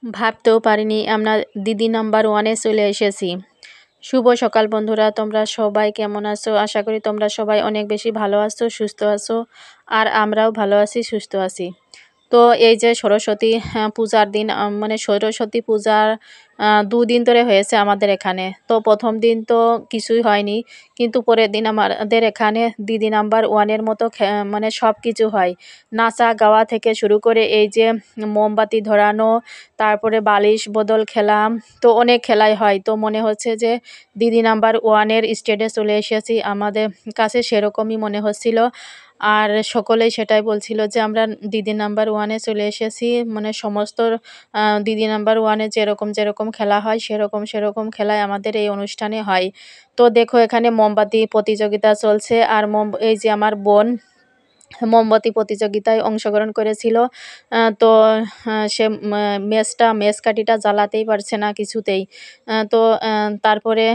ভাবতেও পারিনি আমরা দিদি নাম্বার ওয়ানে চলে এসেছি। শুভ সকাল বন্ধুরা, তোমরা সবাই কেমন আছো? আশা করি তোমরা সবাই অনেক বেশি ভালো আছো, সুস্থ আছো। আর আমরাও ভালো আছি, সুস্থ আছি। তো এই যে সরস্বতী পূজার দিন, মানে সরস্বতী পূজার 2 দিন ধরে হয়েছে আমাদের এখানে। তো প্রথম দিন তো কিছুই হয়নি, কিন্তু পরের দিন আমাদের এখানে দিদি নাম্বার ওয়ানের মতো মানে সব কিছু হয়। নাচা গাওয়া থেকে শুরু করে এই যে মোমবাতি ধরানো, তারপরে বালিশ বদল খেলা, তো অনেক খেলাই হয়। তো মনে হচ্ছে যে দিদি নাম্বার ওয়ানের স্টেজে চলে এসেছি, আমাদের কাছে সেরকমই মনে হচ্ছিল। আর সকলেই সেটাই বলছিল যে আমরা দিদি নাম্বার ওয়ানে চলে এসেছি, মানে সমস্ত দিদি নাম্বার ওয়ানে যেরকম যেরকম খেলা হয় সেরকম সেরকম খেলাই আমাদের এই অনুষ্ঠানে হয়। তো দেখো এখানে মোমবাতি প্রতিযোগিতা চলছে, আর এই যে আমার বোন মোমবাতি প্রতিযোগিতায় অংশগ্রহণ করেছিল। তো সে মেসকাঠিটা জ্বালাতেই পারছে না কিছুতেই। তো তারপরে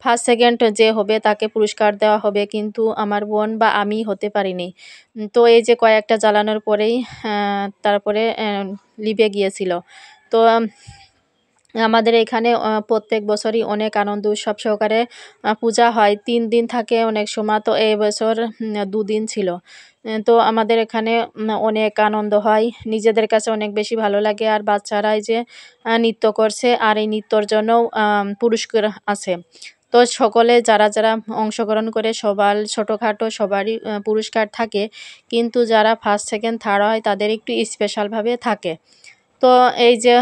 ফার্স্ট সেকেন্ড যে হবে তাকে পুরস্কার দেওয়া হবে, কিন্তু আমার বোন বা আমি হতে পারিনি। তো এই যে কয়েকটা জ্বালানোর পরেই তারপরে লিভে গিয়েছিল। তো আমাদের এখানে প্রত্যেক বছরই অনেক আনন্দ উৎসব সহকারে পূজা হয়। 3 দিন থাকে অনেক সময়, তো এই বছর 2 দিন ছিল। তো আমাদের এখানে অনেক আনন্দ হয়, নিজেদের কাছে অনেক বেশি ভালো লাগে। আর বাচ্চারাই যে নৃত্য করছে, আর এই নৃত্যর জন্যও পুরস্কার আছে। তো সকলে যারা যারা অংশগ্রহণ করে সবার ছোটোখাটো সবারই পুরস্কার থাকে, কিন্তু যারা ফার্স্ট সেকেন্ড থার্ড হয় তাদের একটু স্পেশালভাবে থাকে। তো এই যে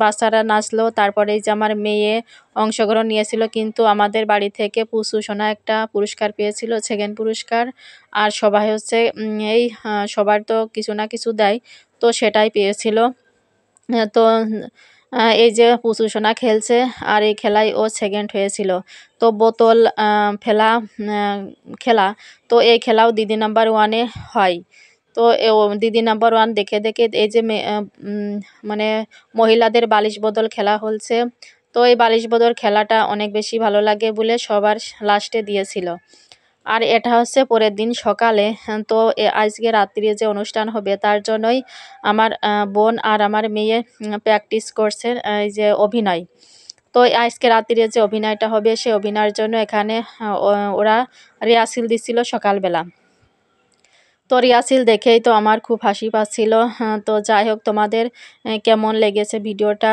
বাচ্চারা নাচলো, তারপরে এই যে আমার মেয়ে অংশগ্রহণ নিয়েছিল, কিন্তু আমাদের বাড়ি থেকে পুচু সোনা একটা পুরস্কার পেয়েছিল, সেকেন্ড পুরস্কার। আর সবাই হচ্ছে এই সবার তো কিছু না কিছু দেয়, তো সেটাই পেয়েছিল। তো এই যে পুচু সোনা খেলছে, আর এই খেলায় ও সেকেন্ড হয়েছিল। তো বোতল ফেলা খেলা, তো এই খেলাও দিদি নাম্বার ওয়ানে হয়। তো দিদি নাম্বার ওয়ান দেখে দেখে এই যে মানে মহিলাদের বালিশ বদল খেলা হচ্ছে। তো এই বালিশ বদল খেলাটা অনেক বেশি ভালো লাগে বলে সবার লাস্টে দিয়েছিল। আর এটা হচ্ছে পরের দিন সকালে। তো আজকে রাত্রে যে অনুষ্ঠান হবে তার জন্যই আমার বোন আর আমার মেয়ে প্র্যাকটিস করছে এই যে অভিনয়। তো আজকে রাত্রে যে অভিনয়টা হবে সে অভিনয়ের জন্য এখানে ওরা রিহার্সেল দিচ্ছিল সকালবেলা। তো রিহার্সেল দেখেই তো আমার খুব হাসি পাচ্ছিল। তো যাই হোক, তোমাদের কেমন লেগেছে ভিডিওটা?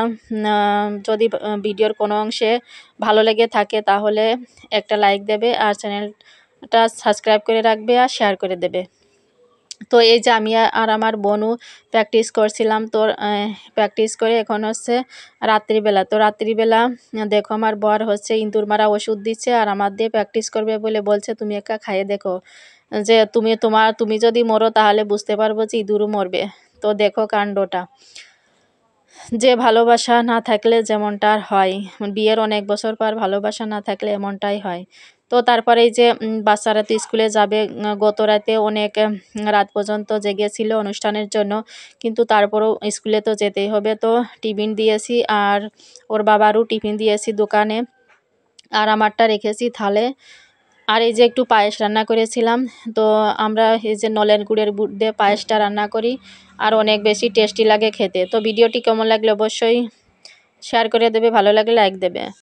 যদি ভিডিওর কোনো অংশে ভালো লেগে থাকে তাহলে একটা লাইক দেবে, আর চ্যানেলটা সাবস্ক্রাইব করে রাখবে, আর শেয়ার করে দেবে। তো এই যে আমি আর আমার বোনও প্র্যাকটিস করছিলাম। তো প্র্যাকটিস করে এখন হচ্ছে রাত্রিবেলা। তো রাত্রিবেলা দেখো আমার বর হচ্ছে ইঁদুর মারা ওষুধ দিচ্ছে, আর আমার দিয়ে প্র্যাকটিস করবে বলে বলছে তুমি একটা খাইয়ে দেখো, যে তুমি যদি মরো তাহলে বুঝতে পারবো যে ইঁদুরও মরবে। তো দেখো কাণ্ডটা, যে ভালোবাসা না থাকলে যেমনটা হয়, বিয়ের অনেক বছর পর ভালোবাসা না থাকলে এমনটাই হয়। তো তারপরে এই যে বাচ্চারা তো স্কুলে যাবে, গত রাতে অনেক রাত পর্যন্ত জেগেছিল অনুষ্ঠানের জন্য, কিন্তু তারপরেও স্কুলে তো যেতেই হবে। তো টিফিন দিয়েছি, আর ওর বাবারও টিফিন দিয়েছি দোকানে, আর আমারটা রেখেছি থালে। আর এই যে একটু পায়েস রান্না করেছিলাম। তো আমরা এই যে নলেন গুড়ের বুট দিয়ে পায়েসটা রান্না করি, আর অনেক বেশি টেস্টি লাগে খেতে। তো ভিডিওটি কেমন লাগলে অবশ্যই শেয়ার করে দেবে, ভালো লাগলে লাইক দেবে।